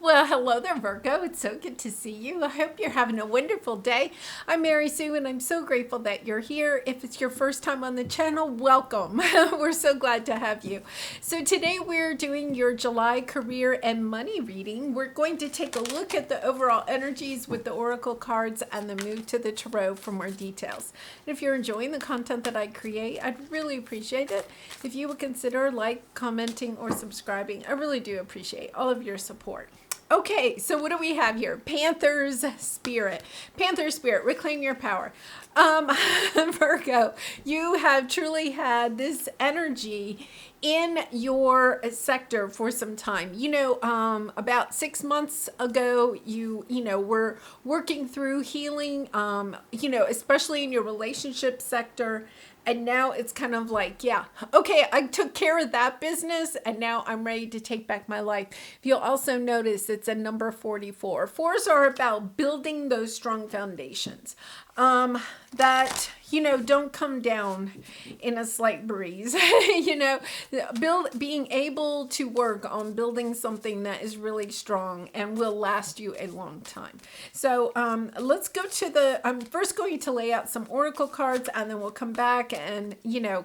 Well, hello there, Virgo. It's so good to see you. I hope you're having a wonderful day. I'm Mary Sue, and I'm so grateful that you're here. If it's your first time on the channel, welcome. We're so glad to have you. So today we're doing your July career and money reading. We're going to take a look at the overall energies with the oracle cards and then move to the tarot for more details. And if you're enjoying the content that I create, I'd really appreciate it if you would consider commenting, or subscribing. I really do appreciate all of your support. Okay, so what do we have here? Panther's Spirit. Panther Spirit, reclaim your power. Virgo, you have truly had this energy in your sector for some time. About 6 months ago, you were working through healing, especially in your relationship sector. And now it's kind of like, yeah, okay, I took care of that business and now I'm ready to take back my life. You'll also notice it's a number 44. Fours are about building those strong foundations that, don't come down in a slight breeze. Being able to work on building something that is really strong and will last you a long time. So let's go to I'm first going to lay out some oracle cards and then we'll come back and,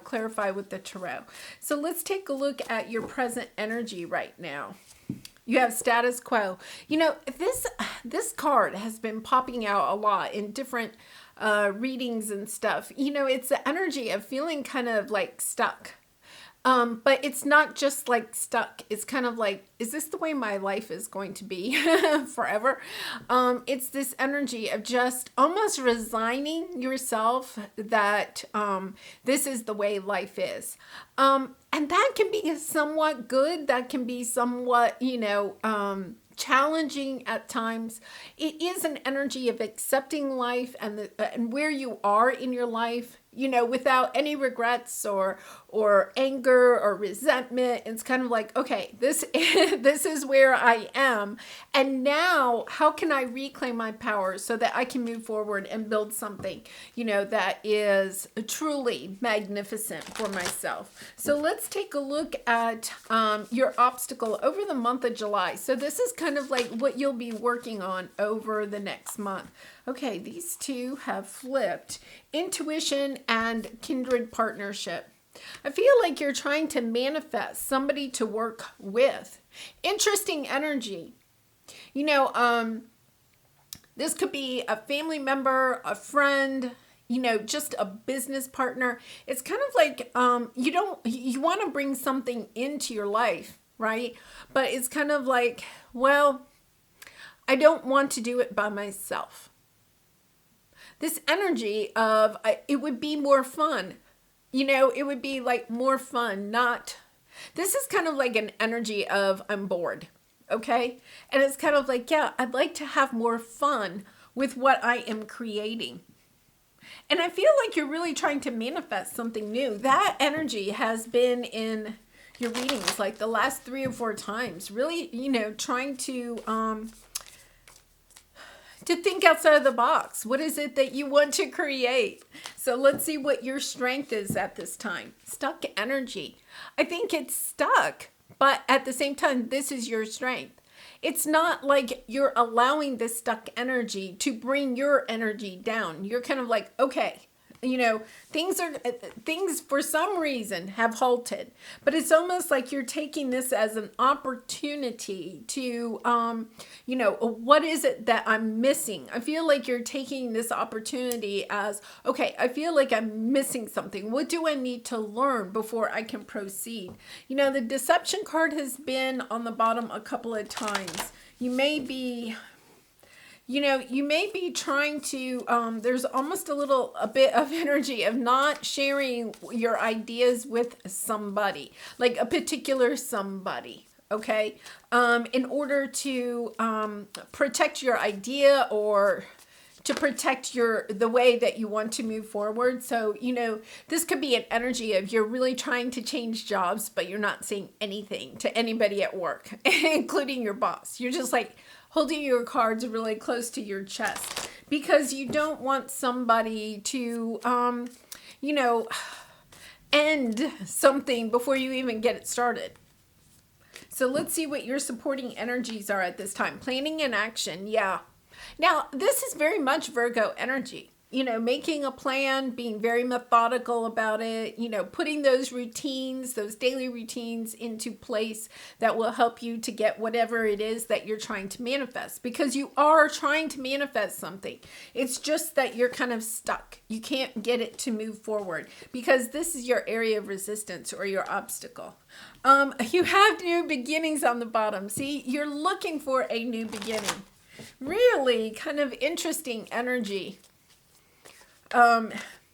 clarify with the tarot. So let's take a look at your present energy right now. You have status quo. This card has been popping out a lot in different readings and stuff. It's the energy of feeling kind of like stuck. But it's not just like stuck. It's kind of like, is this the way my life is going to be forever? It's this energy of just almost resigning yourself that this is the way life is. And that can be somewhat good. That can be somewhat, challenging at times. It is an energy of accepting life and where you are in your life, without any regrets or anger or resentment. It's kind of like, okay, this is where I am. And now how can I reclaim my power so that I can move forward and build something, that is truly magnificent for myself. So let's take a look at your obstacle over the month of July. So this is kind of like what you'll be working on over the next month. Okay, these two have flipped. Intuition and kindred partnership. I feel like you're trying to manifest somebody to work with. Interesting energy. This could be a family member, a friend, just a business partner. It's kind of like you want to bring something into your life, right? But it's kind of like, well, I don't want to do it by myself. This energy of it would be more fun. It would be like more fun, this is kind of like an energy of I'm bored, okay? And it's kind of like, yeah, I'd like to have more fun with what I am creating. And I feel like you're really trying to manifest something new. That energy has been in your readings like the last 3 or 4 times, really, trying to think outside of the box. What is it that you want to create? So let's see what your strength is at this time. Stuck energy. I think it's stuck, but at the same time, this is your strength. It's not like you're allowing this stuck energy to bring your energy down. You're kind of like, okay, things for some reason have halted, but it's almost like you're taking this as an opportunity to, what is it that I'm missing? I feel like you're taking this opportunity as, okay, I feel like I'm missing something. What do I need to learn before I can proceed? The deception card has been on the bottom a couple of times. You may be trying to, there's almost a bit of energy of not sharing your ideas with somebody, like a particular somebody, okay? In order to protect your idea or to protect the way that you want to move forward. So, this could be an energy of you're really trying to change jobs, but you're not saying anything to anybody at work, including your boss. You're just like holding your cards really close to your chest because you don't want somebody to, end something before you even get it started. So let's see what your supporting energies are at this time. Planning and action. Yeah. Now, this is very much Virgo energy. You know, making a plan, being very methodical about it, you know, putting those routines, those daily routines into place that will help you to get whatever it is that you're trying to manifest, because you are trying to manifest something. It's just that you're kind of stuck. You can't get it to move forward because this is your area of resistance or your obstacle. You have new beginnings on the bottom. See, you're looking for a new beginning. Really kind of interesting energy.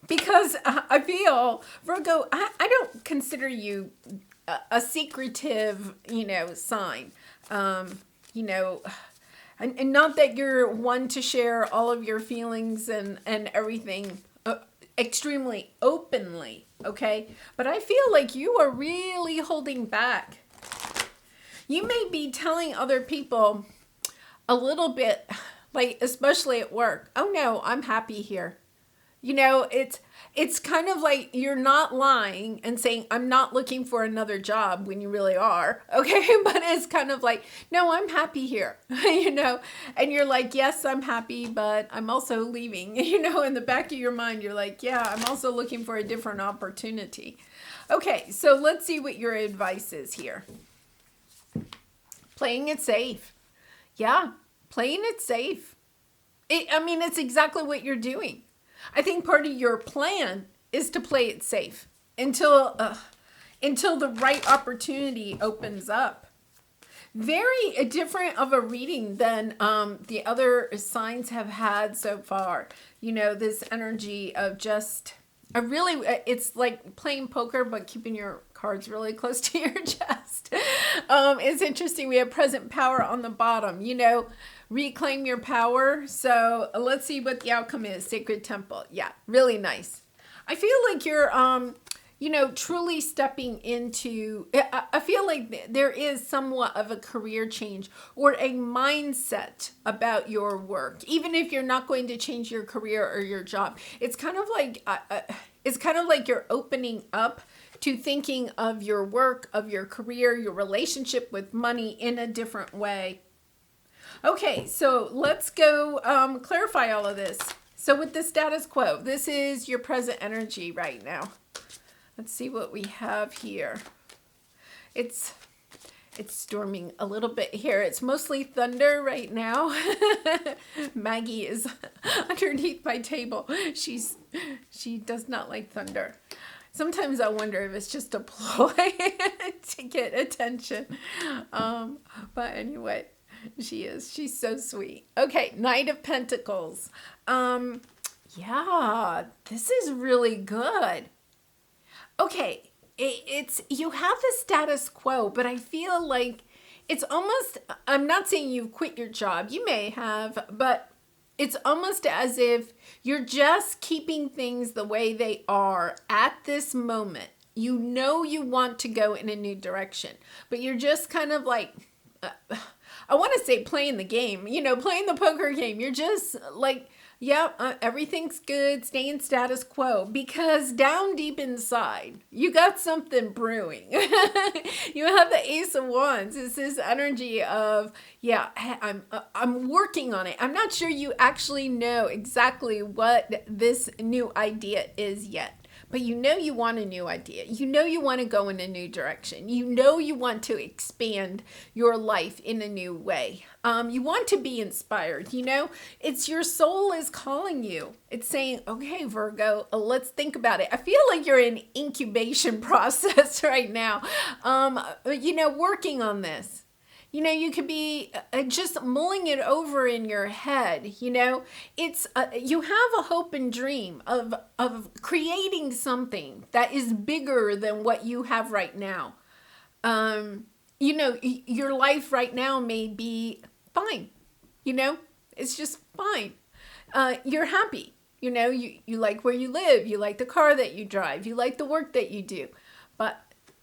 Because I feel, Virgo, I don't consider you a secretive, you know, sign. You know, and not that you're one to share all of your feelings and everything extremely openly, okay? But I feel like you are really holding back. You may be telling other people a little bit, like, especially at work, oh no, I'm happy here. You know, it's kind of like you're not lying and saying, I'm not looking for another job when you really are. Okay. But it's kind of like, no, I'm happy here, you know, and you're like, yes, I'm happy, but I'm also leaving, you know, in the back of your mind, you're like, yeah, I'm also looking for a different opportunity. Okay. So let's see what your advice is here. Playing it safe. Yeah. Playing it safe. I mean, it's exactly what you're doing. I think part of your plan is to play it safe until the right opportunity opens up. Very different of a reading than the other signs have had so far. You know, this energy of just, it's like playing poker, but keeping your cards really close to your chest. It's interesting. We have present power on the bottom, you know, reclaim your power. So let's see what the outcome is. Sacred Temple. Yeah, really nice. I feel like you're, you know, truly stepping into, I feel like there is somewhat of a career change or a mindset about your work. Even if you're not going to change your career or your job, it's kind of like you're opening up to thinking of your work, of your career, your relationship with money in a different way. Okay, so let's go clarify all of this. So with the status quo, this is your present energy right now. Let's see what we have here. It's storming a little bit here. It's mostly thunder right now. Maggie is underneath my table. She does not like thunder. Sometimes I wonder if it's just a ploy to get attention. But anyway, she's so sweet. Okay, Knight of Pentacles. Yeah, this is really good. Okay, it's you have the status quo, but I feel like it's almost, I'm not saying you've quit your job. You may have, but it's almost as if you're just keeping things the way they are at this moment. You know you want to go in a new direction, but you're just kind of like, I want to say playing the game, you know, playing the poker game. You're just like, yep, everything's good, staying status quo, because down deep inside, you got something brewing. You have the Ace of Wands. It's this energy of, yeah, I'm working on it. I'm not sure you actually know exactly what this new idea is yet. But you know you want a new idea. You know you want to go in a new direction. You know you want to expand your life in a new way. You want to be inspired. You know, it's your soul is calling you. It's saying, okay, Virgo, let's think about it. I feel like you're in incubation process right now. You know, working on this. You know, you could be just mulling it over in your head. You know, it's you have a hope and dream of creating something that is bigger than what you have right now. You know, your life right now may be fine. You know, it's just fine. You're happy. You know, you like where you live. You like the car that you drive. You like the work that you do. But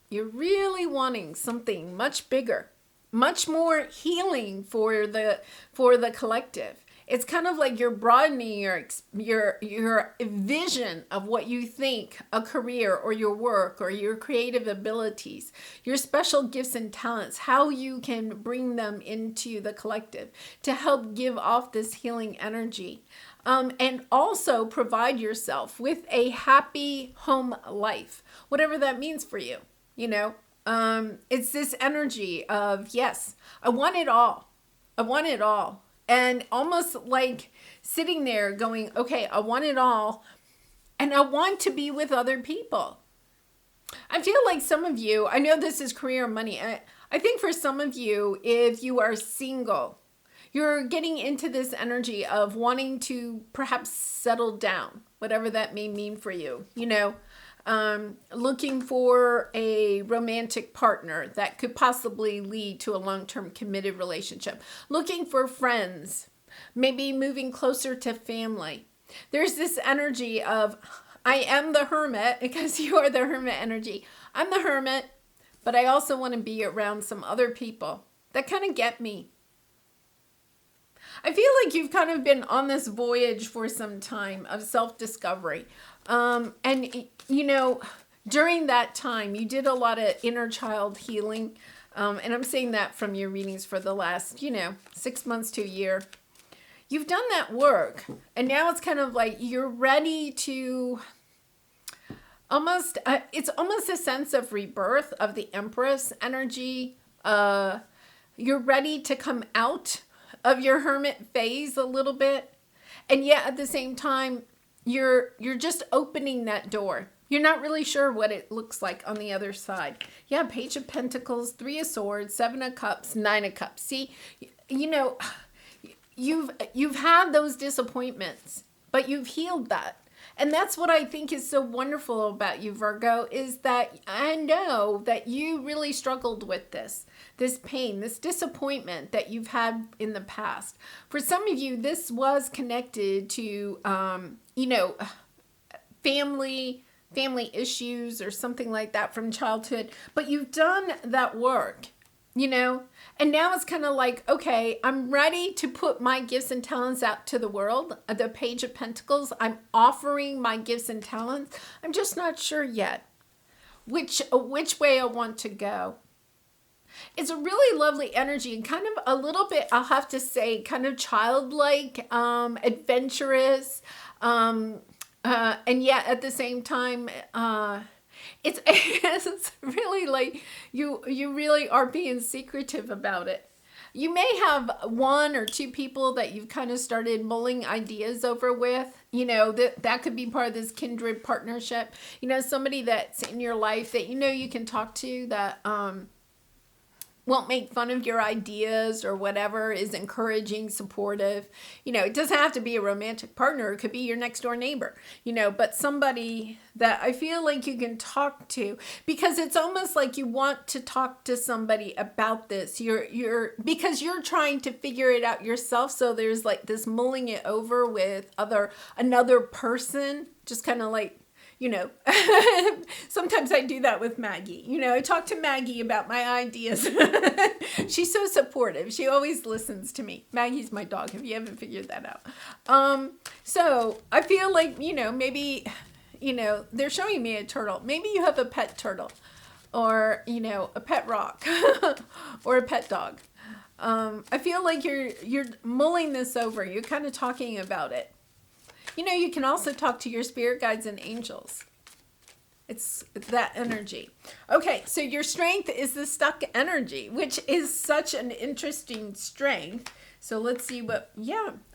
you're really wanting something much bigger. Much more healing for the collective. It's kind of like you're broadening your vision of what you think a career or your work or your creative abilities, your special gifts and talents, how you can bring them into the collective to help give off this healing energy. And also provide yourself with a happy home life, whatever that means for you. It's this energy of, yes, I want it all. I want it all. And almost like sitting there going, okay, I want it all. And I want to be with other people. I feel like some of you, I know this is career and money. I think for some of you, if you are single, you're getting into this energy of wanting to perhaps settle down, whatever that may mean for you, looking for a romantic partner that could possibly lead to a long-term committed relationship, looking for friends, maybe moving closer to family. There's this energy of, I am the hermit, because you are the hermit energy. I'm the hermit, but I also want to be around some other people that kind of get me. I feel like you've kind of been on this voyage for some time of self-discovery. And during that time, you did a lot of inner child healing. And I'm saying that from your readings for the last, 6 months to a year. You've done that work. And now it's kind of like you're ready to it's almost a sense of rebirth of the Empress energy. You're ready to come out of your hermit phase a little bit. And yet at the same time, you're just opening that door. You're not really sure what it looks like on the other side. Yeah, Page of Pentacles, 3 of Swords, 7 of Cups, 9 of Cups. See, you've had those disappointments, but you've healed that. And that's what I think is so wonderful about you, Virgo, is that I know that you really struggled with this pain, this disappointment that you've had in the past. For some of you, this was connected to, family issues or something like that from childhood. But you've done that work, and now it's kind of like, okay, I'm ready to put my gifts and talents out to the world. The Page of Pentacles, I'm offering my gifts and talents. I'm just not sure yet which way I want to go. It's a really lovely energy and kind of a little bit, I'll have to say, kind of childlike, adventurous, and yet at the same time, it's really like you really are being secretive about it. You may have 1 or 2 people that you've kind of started mulling ideas over with, that could be part of this kindred partnership, somebody that's in your life that, you can talk to that, won't make fun of your ideas or whatever, is encouraging, supportive. It doesn't have to be a romantic partner. It could be your next door neighbor, but somebody that I feel like you can talk to, because it's almost like you want to talk to somebody about this. Because you're trying to figure it out yourself. So there's like this mulling it over with another person, just kind of like, sometimes I do that with Maggie. I talk to Maggie about my ideas. She's so supportive. She always listens to me. Maggie's my dog, if you haven't figured that out. So I feel like, maybe, they're showing me a turtle. Maybe you have a pet turtle or, a pet rock or a pet dog. I feel like you're mulling this over. You're kind of talking about it. You can also talk to your spirit guides and angels. It's that energy. Okay, so your strength is the stuck energy, which is such an interesting strength. So let's see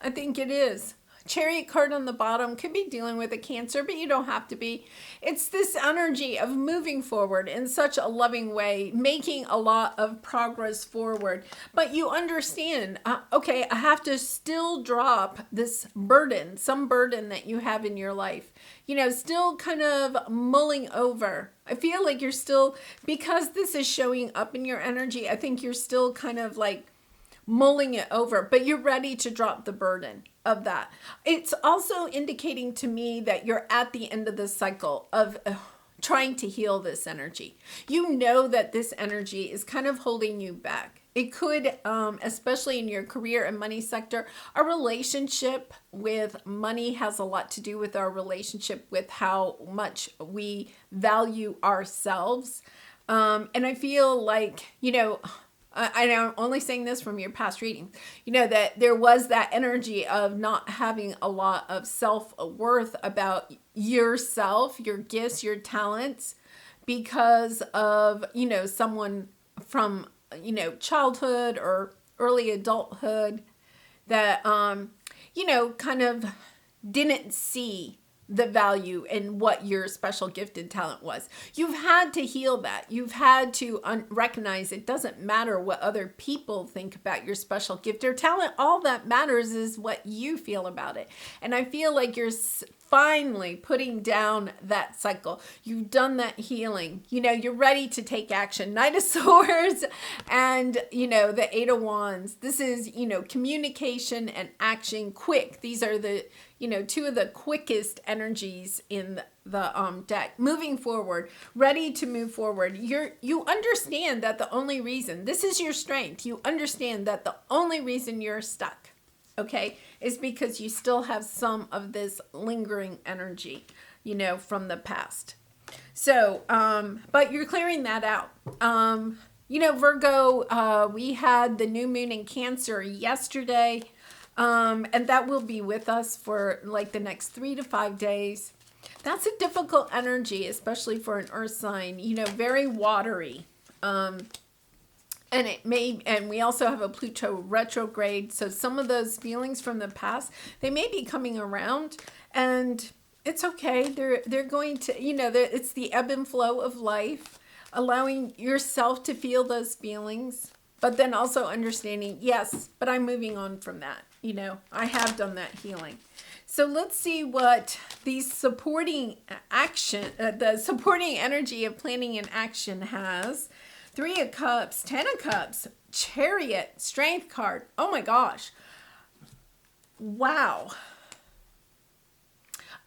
I think it is. Chariot card on the bottom could be dealing with a Cancer, but you don't have to be. It's this energy of moving forward in such a loving way, making a lot of progress forward. But you understand, okay, I have to still drop this burden, some burden that you have in your life. Still kind of mulling over. I feel like you're still, because this is showing up in your energy, I think you're still kind of like mulling it over, but you're ready to drop the burden of that. It's also indicating to me that you're at the end of the cycle of trying to heal this energy. That this energy is kind of holding you back. It could, especially in your career and money sector, our relationship with money has a lot to do with our relationship with how much we value ourselves. And I feel like, I'm only saying this from your past reading, that there was that energy of not having a lot of self-worth about yourself, your gifts, your talents, because of, someone from, childhood or early adulthood that, kind of didn't see the value in what your special gifted talent was. You've had to heal that. You've had to recognize it doesn't matter what other people think about your special gift or talent. All that matters is what you feel about it. And I feel like you're finally putting down that cycle. You've done that healing. You're ready to take action. Knight of Swords and, the Eight of Wands. This is, communication and action quick. These are the, two of the quickest energies in the deck. Moving forward, ready to move forward. You understand that the only reason, this is your strength. You understand that the only reason you're stuck, okay, is because you still have some of this lingering energy, from the past. So, but you're clearing that out. Virgo, we had the new moon in Cancer yesterday. And that will be with us for like the next 3 to 5 days. That's a difficult energy, especially for an earth sign, very watery. And we also have a Pluto retrograde. So some of those feelings from the past, they may be coming around, and it's okay. They're going to, it's the ebb and flow of life, allowing yourself to feel those feelings, but then also understanding, yes, but I'm moving on from that. I have done that healing. So let's see what the supporting energy of planning and action has. 3 of Cups, 10 of Cups, Chariot, Strength card. Oh my gosh. Wow.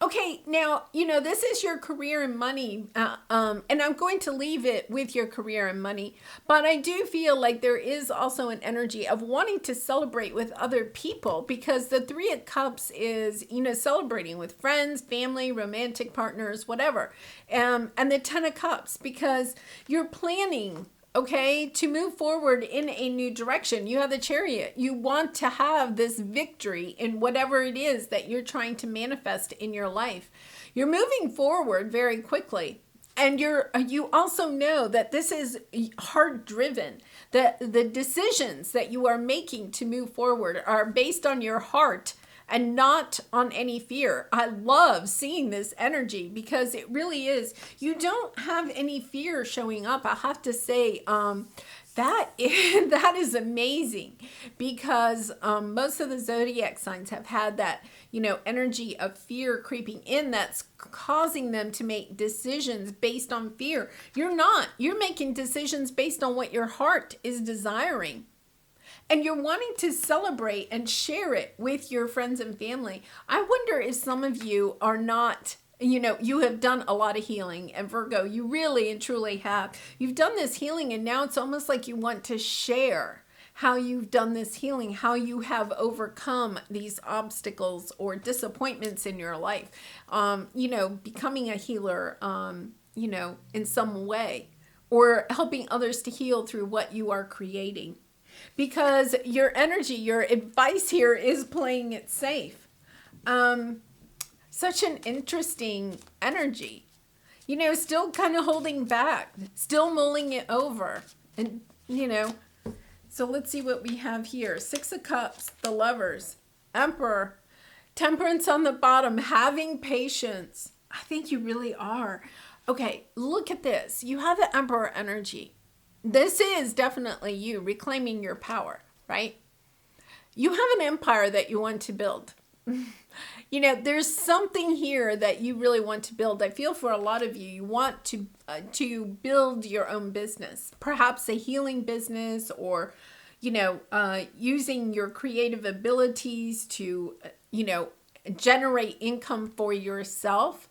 Okay, now, this is your career and money, and I'm going to leave it with your career and money, but I do feel like there is also an energy of wanting to celebrate with other people, because the 3 of Cups is, celebrating with friends, family, romantic partners, whatever, and the 10 of Cups, because you're planning, okay, to move forward in a new direction. You have the Chariot. You want to have this victory in whatever it is that you're trying to manifest in your life. You're moving forward very quickly. And you also know that this is heart driven. That the decisions that you are making to move forward are based on your heart and not on any fear. I love seeing this energy because it really is. You don't have any fear showing up. I have to say, that is amazing, because most of the zodiac signs have had that, energy of fear creeping in that's causing them to make decisions based on fear. You're not. You're making decisions based on what your heart is desiring. And you're wanting to celebrate and share it with your friends and family. I wonder if some of you are not, you have done a lot of healing. And Virgo, you really and truly have. You've done this healing, and now it's almost like you want to share how you've done this healing, how you have overcome these obstacles or disappointments in your life. Becoming a healer, in some way, or helping others to heal through what you are creating. Because your energy, your advice here is playing it safe. Such an interesting energy. Still kind of holding back, still mulling it over. And, so let's see what we have here. 6 of Cups, the Lovers, Emperor, Temperance on the bottom, having patience. I think you really are. Okay, look at this. You have the Emperor energy. This is definitely you reclaiming your power, right? You have an empire that you want to build. There's something here that you really want to build. I feel for a lot of you, you want to build your own business, perhaps a healing business, or, using your creative abilities to, generate income for yourself.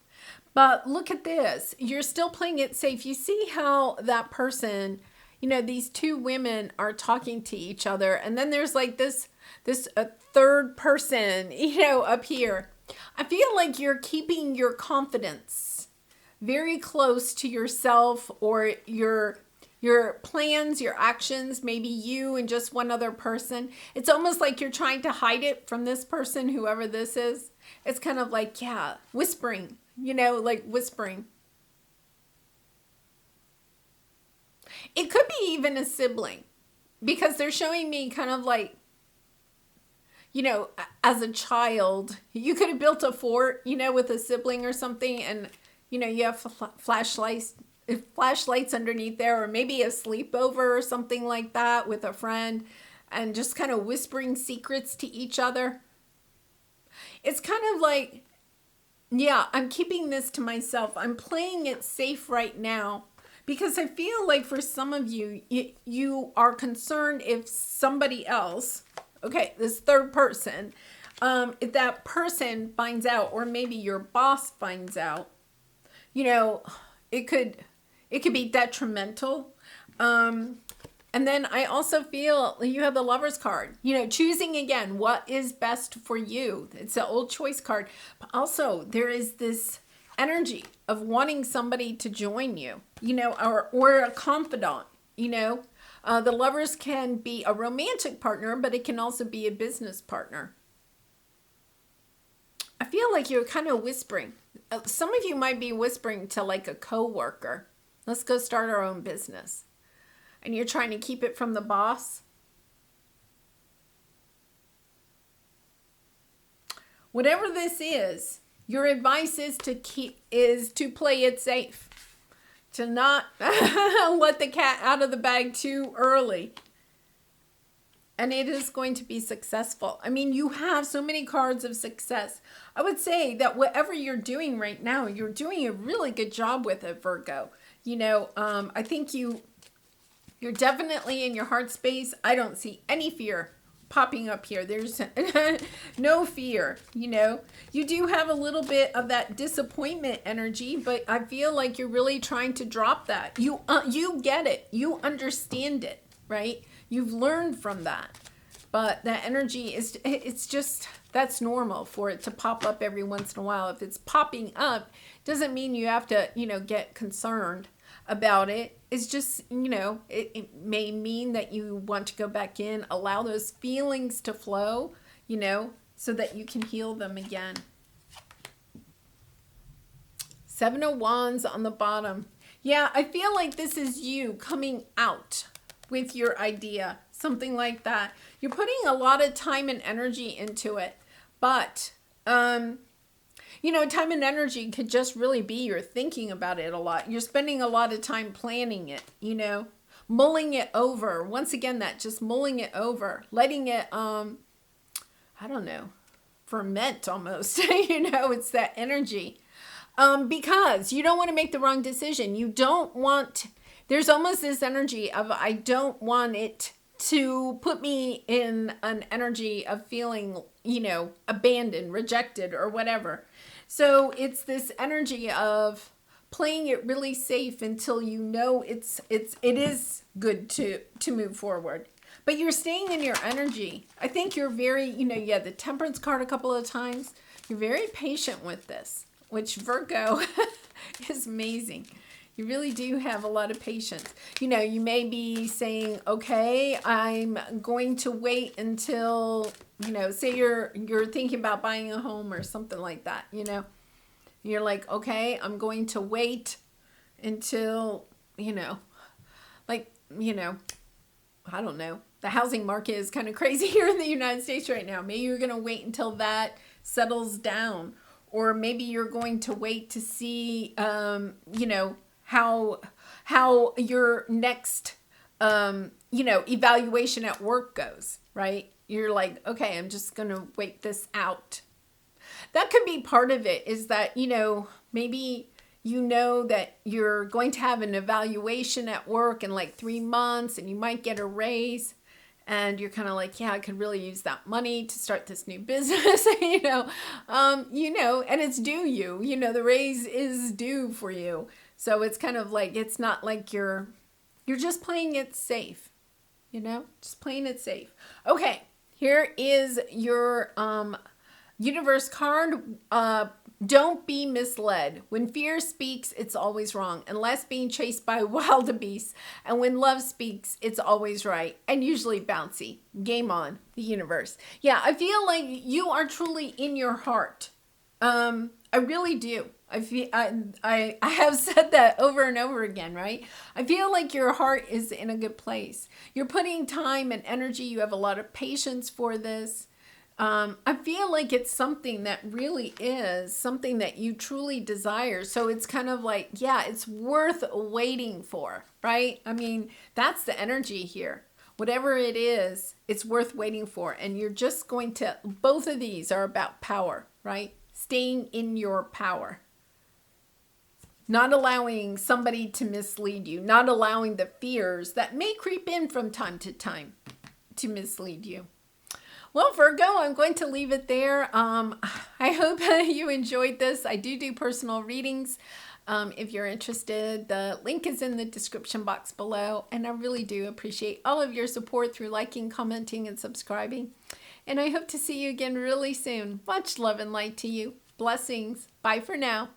But look at this. You're still playing it safe. You see how that person, these two women are talking to each other, and then there's like this a third person, up here. I feel like you're keeping your confidence very close to yourself, or your plans, your actions, maybe you and just one other person. It's almost like you're trying to hide it from this person, whoever this is. It's kind of like, yeah, whispering, like whispering. It could be even a sibling, because they're showing me kind of like, as a child, you could have built a fort, with a sibling or something, and, you have flashlights underneath there, or maybe a sleepover or something like that with a friend, and just kind of whispering secrets to each other. It's kind of like, yeah, I'm keeping this to myself. I'm playing it safe right now, because I feel like for some of you, you are concerned if somebody else, okay, this third person, if that person finds out, or maybe your boss finds out, it could be detrimental. And then I also feel you have the Lover's card, choosing again what is best for you. It's the old choice card. But also there is this energy of wanting somebody to join you, or a confidant, the Lovers can be a romantic partner, but it can also be a business partner. I feel like you're kind of whispering. Some of you might be whispering to like a coworker. Let's go start our own business. And you're trying to keep it from the boss. Whatever this is, your advice is to play it safe. To not let the cat out of the bag too early. And it is going to be successful. I mean, you have so many cards of success. I would say that whatever you're doing right now, you're doing a really good job with it, Virgo. I think you're definitely in your heart space. I don't see any fear popping up here. There's no fear, You do have a little bit of that disappointment energy, but I feel like you're really trying to drop that. You get it. You understand it, right? You've learned from that. But that energy it's just, that's normal for it to pop up every once in a while. If it's popping up, doesn't mean you have to, get concerned about it. It's just, it may mean that you want to go back in, allow those feelings to flow, so that you can heal them again. 7 of Wands on the bottom. Yeah, I feel like this is you coming out with your idea, something like that. You're putting a lot of time and energy into it, but, time and energy could just really be you're thinking about it a lot. You're spending a lot of time planning it, mulling it over. Once again, that just mulling it over, letting it, ferment almost, it's that energy. Because you don't want to make the wrong decision. There's almost this energy of, I don't want it to put me in an energy of feeling, abandoned, rejected, or whatever. So it's this energy of playing it really safe until it is good to move forward. But you're staying in your energy. I think you're very, you had the Temperance card a couple of times. You're very patient with this, which Virgo is amazing. You really do have a lot of patience. You may be saying, okay, I'm going to wait until, say you're thinking about buying a home or something like that, You're like, okay, I'm going to wait until, I don't know. The housing market is kind of crazy here in the United States right now. Maybe you're going to wait until that settles down. Or maybe you're going to wait to see, how your next, evaluation at work goes, right? You're like, okay, I'm just going to wait this out. That could be part of it, is that, maybe that you're going to have an evaluation at work in like 3 months, and you might get a raise. And you're kind of like, yeah, I could really use that money to start this new business, and it's due you, the raise is due for you. So it's kind of like, it's not like you're You're just playing it safe, just playing it safe. Okay, here is your universe card. Don't be misled. When fear speaks, it's always wrong, unless being chased by wild beasts. And when love speaks, it's always right, and usually bouncy. Game on, the universe. Yeah, I feel like you are truly in your heart. I really do. I have said that over and over again, right? I feel like your heart is in a good place. You're putting time and energy. You have a lot of patience for this. I feel like it's something that really is something that you truly desire. So it's kind of like, yeah, it's worth waiting for, right? I mean, that's the energy here. Whatever it is, it's worth waiting for. And you're just going to, both of these are about power, right? Staying in your power. Not allowing somebody to mislead you. Not allowing the fears that may creep in from time to time to mislead you. Well, Virgo, I'm going to leave it there. I hope you enjoyed this. I do personal readings. If you're interested, the link is in the description box below. And I really do appreciate all of your support through liking, commenting, and subscribing. And I hope to see you again really soon. Much love and light to you. Blessings. Bye for now.